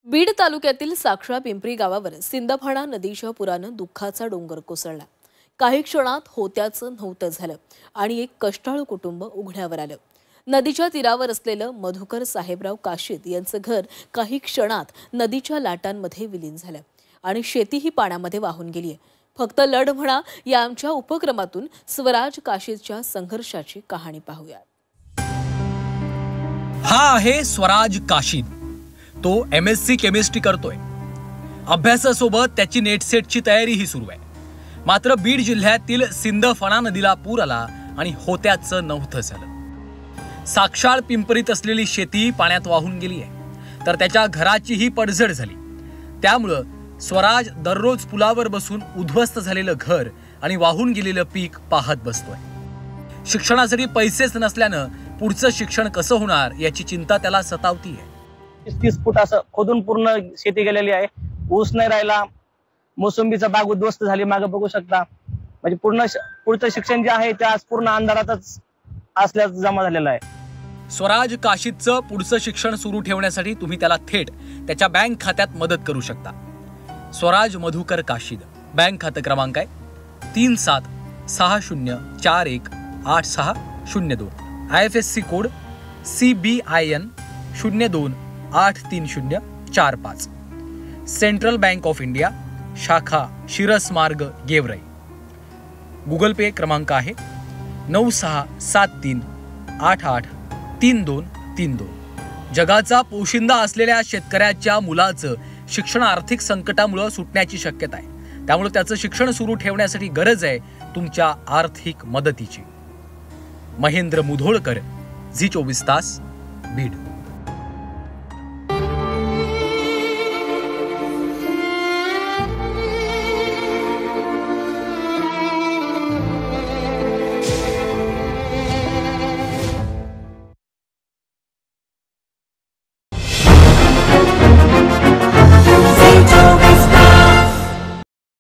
बीड तालुक्यातील साक्षरा पिंपरी गावावर सिंदफणा नदीच्या पुरानं दुःखाचा डोंगर कोसळला। काही क्षणात होत्याचं नव्हतं झालं आणि एक कष्टाळू कुटुंब उघड्यावर आलं। नदीच्या तीरावर असलेलं मधुकर साहेबराव काशीद यांचं घर काही क्षणात नदीच्या लाटांमध्ये विलीन झालं आणि शेतीही पाण्यामध्ये वाहून गेली। फक्त लढ म्हणा या आमच्या उपक्रमातून स्वराज काशीदच्या संघर्षाची कहाणी पाहूया। हा आहे स्वराज काशीद। तो MSc केमिस्ट्री करतोय। अभ्यासासोबत त्याची नेट सेटची तयारीही सुरू आहे। मात्र बीड जिल्ह्यातील सिंदफणा नदीला पूर आला आणि होत्याचं नव्हतं झालं। साक्षाळ पिंपरीत असलेली शेती पाण्यात वाहून गेली आहे, तर त्याच्या घराचीही पडझड झाली। त्यामुळे स्वराज दररोज पुलावर बसून उद्ध्वस्त झालेलं घर आणि वाहून गेलेलं पीक पाहत बसतोय। शिक्षणासाठी पैसेच नसल्यानं पुढचं शिक्षण कसं होणार याची चिंता त्याला सतावतीये। 30 फूट असं खोदून पूर्ण शेती गेलेली आहे। ऊस नाही राहिला, मोसंबीचा बाग उद्ध्वस्त झाली, मागे बघू शकता। म्हणजे पुढचं शिक्षण जे आहे ते आज पूर्ण अंधारातच असल्याचं जमा झालेलं आहे। स्वराज काशीदचं पुढचं शिक्षण सुरू ठेवण्यासाठी तुम्ही त्याला थेट त्याच्या बँक खात्यात मदत करू शकता। स्वराज मधुकर काशीद, बँक खाते क्रमांक आहे 3760418602, IFSC code CBIN 02830445, central bank of India, शाखा शिरस मार्ग गेवराई। गूगल पे क्रमांक आहे 9673883232। जगाचा पोशिंदा असलेल्या शेतकऱ्याच्या मुलाचं शिक्षण आर्थिक संकटामुळे सुटण्याची शक्यता आहे। त्यामुळे त्याचं शिक्षण सुरू ठेवण्यासाठी गरज आहे तुमच्या आर्थिक मदतीची। महेंद्र मुधोळकर, झी 24 तास, बीड।